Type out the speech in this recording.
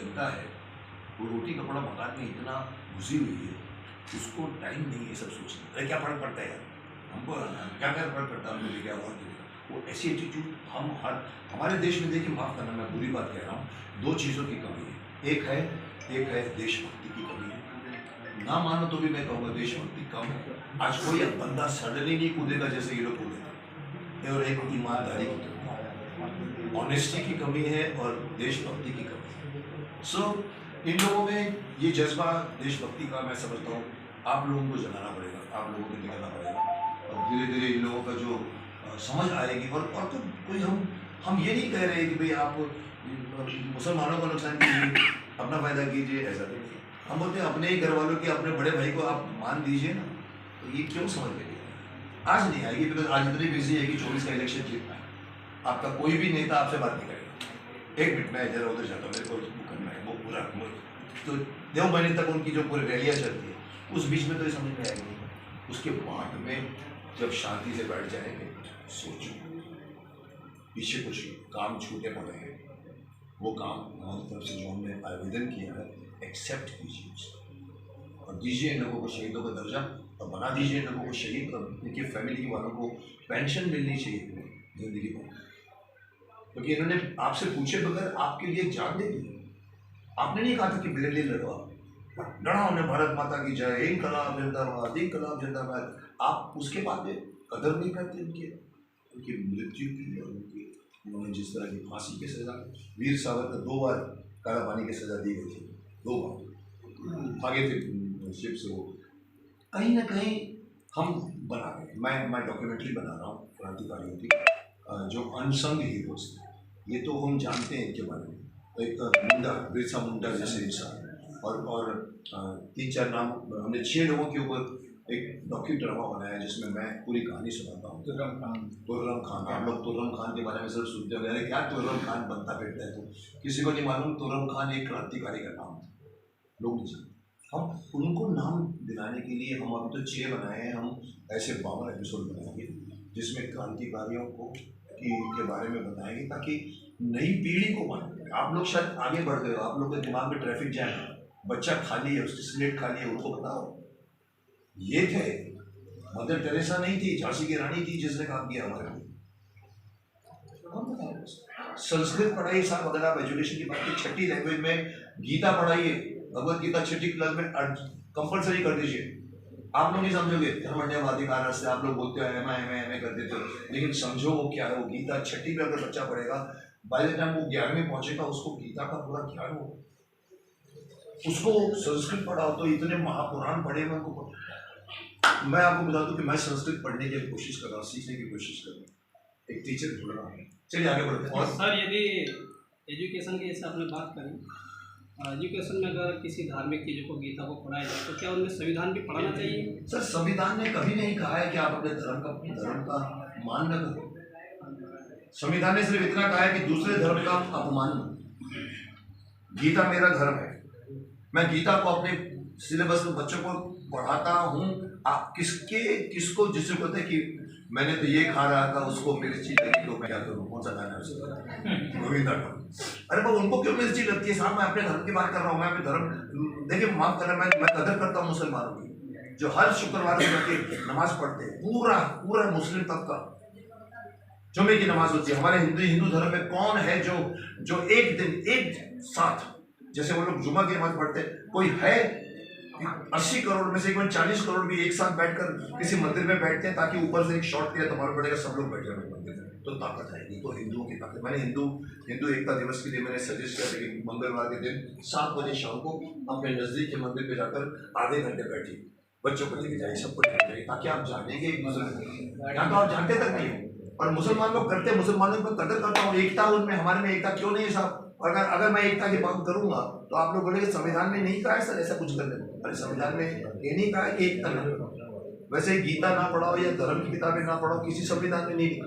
जनता है वो रोटी कपड़ा मकान में इतना घुसी हुई है, उसको टाइम नहीं है सब सोचने। अरे क्या फर्क पड़ता है यार, हमको क्या क्या फर्क पड़ता है, हमको लेके आवाज देगा। वो ऐसी एटीट्यूड हम हमारे देश में देखिए, माफ़ करना मैं बुरी बात कह रहा हूँ, दो चीज़ों की कमी है। एक है देशभक्ति की कमी है। ना मानो तो भी मैं कहूँगा देशभक्ति कम है। आज कोई बंदा सडनली नहीं कूदेगा जैसे ये लोग कूदेगा। और एक ईमानदारी की कमी है, ऑनेस्टी की कमी है और देशभक्ति की कमी है। सो इन लोगों में ये जज्बा देशभक्ति का मैं समझता हूँ आप लोगों को जगाना पड़ेगा, आप लोगों को निकलना पड़ेगा, और धीरे धीरे इन लोगों का जो समझ आएगी। और तो कोई हम ये नहीं कह रहे कि भाई आप मुसलमानों को नुकसान कीजिए, अपना फायदा कीजिए, ऐसा नहीं है। हम बोलते हैं अपने ही घर वालों के, अपने बड़े भाई को आप मान दीजिए ना। तो ये क्यों समझ में नहीं आज नहीं आएगी, बिकॉज आज इतनी बिजी है कि 24 का इलेक्शन जीतना है। आपका कोई भी नेता आपसे बात नहीं करेगा। एक मिनट में जरा उधर जाता हूँ, मेरे को करना है वो पूरा। तो देवबनी तक उनकी जो पूरी रैलियाँ चलती है, उस बीच में तो ये समझ में आएगी। उसके बाद में जब शांति से बैठ जाएंगे, सोचो पीछे कुछ काम छूटे पड़े हैं, वो काम हमारी तरफ से जो हमने आवेदन किया है एक्सेप्ट कीजिए उसको, और दीजिए इन लोगों को शहीदों का दर्जा, और बना दीजिए इन लोगों को शहीद, और इनकी फैमिली वालों को पेंशन मिलनी चाहिए जिंदगी भर। क्योंकि इन्होंने आपसे पूछे बगैर आपके लिए जान दे दी। आपने नहीं कहा था कि मेरे लिए लड़ो, लड़ा उन्हें भारत माता की जय, इनकलाब जिंदाबाद, इनकलाब जिंदाबाद। आप उसके बाद में कदर नहीं करते उनकी मृत्यु की, और उन्होंने जिस तरह की फांसी की सजा, वीर सावरकर 2 बार काला पानी की सजा दी गई थी, 2 बार आगे थे शिप से। वो कहीं ना कहीं हम बना रहे हैं। मैं डॉक्यूमेंट्री बना रहा हूँ क्रांतिकारियों की, जो अनसंग हीरोज थे। ये तो हम जानते हैं इनके बारे में, एक मुंडा, बिरसा मुंडा जैसे इंसान, और 3-4 नाम, हमने 6 लोगों के ऊपर एक डॉक्यू ड्रामा बनाया जिसमें मैं पूरी कहानी सुनाता हूँ। तुर्रम खान, आप लोग तुर्रम खान के बारे में सिर्फ सुनते हो, अरे क्या तुर्रम खान बनता फिरता है, तो किसी को नहीं मालूम तुर्रम खान एक क्रांतिकारी का नाम था, लोग नहीं जानते। हम उनको नाम दिलाने के लिए हम अभी तो 6 बनाए हैं, हम ऐसे 52 एपिसोड बनाएंगे जिसमें क्रांतिकारियों को के बारे में बताएंगे, ताकि नई पीढ़ी को मालूम। आप लोग शायद आगे बढ़ गए हो, आप लोग के दिमाग में ट्रैफिक जैम है, बच्चा खाली है, उसकी स्लेट खाली है, उनको बताओ ये थे मदर टेरेसा नहीं थी, झांसी की रानी थी जिसने काम किया हमारे लिए। संस्कृत पढ़ाइए साहब, अगर आप एजुकेशन की बात की, 6ठी लैंग्वेज में गीता पढ़ाइए, भगवत गीता 6ठी क्लास में कंपलसरी कर दीजिए। आप लोग नहीं समझोगे, धर्मन्यावाधिकार से आप लोग बोलते हो एम ए कर देते हो, लेकिन समझो वो क्या है। वो गीता 6ठी में अगर बच्चा पढ़ेगा, बाय द टाइम वो 11वीं पहुंचेगा, उसको गीता का पूरा ज्ञान हो। उसको संस्कृत पढ़ाओ तो इतने महापुराण पढ़े मैं उनको। मैं आपको बता दूं कि मैं संस्कृत पढ़ने की कोशिश कर रहा हूँ, सीखने की कोशिश कर रहा हूँ, एक टीचर ढूंढ रहा हूँ। चलिए आगे बढ़ते हैं। और सर यदि एजुकेशन की जैसे आपने बात करी, एजुकेशन में अगर किसी धार्मिक चीज़ों को, गीता को पढ़ाया जाए, तो क्या उनमें संविधान भी पढ़ाना चाहिए? सर संविधान ने कभी नहीं कहा है कि आप अपने धर्म का मान न करो। संविधान ने सिर्फ इतना कहा है कि दूसरे धर्म का अपमान न। गीता मेरा धर्म है, मैं गीता को अपने सिलेबस में बच्चों को पढ़ाता हूँ। आप किसको जिससे कहते हैं कि मैंने तो ये खा रहा था, उसको मिर्ची लगी तो मैं क्या करूँ, कौन सा गाना है उसका, गोविंदा का। अरे बाबा उनको क्यों मिर्ची लगती है साहब, मैं अपने धर्म की बात कर रहा हूँ। मैं अपने धर्म, देखिए माफ करना, मैं कदर करता हूँ मुसलमानों की, जो हर शुक्रवार को जाके नमाज पढ़ते हैं, पूरा मुस्लिम तबका जुमे की नमाज होती है। हमारे हिंदू धर्म में कौन है जो एक दिन एक साथ, जैसे वो लोग जुमा की नमाज पढ़ते हैं, कोई है 80 करोड़ में से एक 40 करोड़ भी एक साथ बैठकर किसी मंदिर में बैठते हैं, ताकि ऊपर से एक शॉट दिया तो मालूम पड़ेगा सब लोग बैठे हुए मंदिर में, तो ताकत आएगी। तो हिंदुओं की ताकत। मैंने हिंदू एकता दिवस के लिए मैंने सजेस्ट किया था कि मंगलवार के दिन 7 बजे शाम को अपने नजदीक के मंदिर पे जाकर आधे घंटे बैठिए, बच्चों को लेके जाइए, सबको लेके जाइए, ताकि आप जानेंगे एक दूसरे को। यहाँ तो आप जानते तक नहीं हो, और मुसलमान लोग करते, मुसलमानों को कदर करता हूँ, एकता उनमें, हमारे में एकता क्यों नहीं है साहब। अगर मैं एकता की बात करूंगा तो आप लोग बोलेंगे संविधान में नहीं कहा है सर ऐसा कुछ करने को। अरे संविधान में ये नहीं कहा है कि एकता ना, वैसे गीता ना पढ़ाओ या धर्म की किताबें ना पढ़ाओ, किसी संविधान में नहीं लिखा।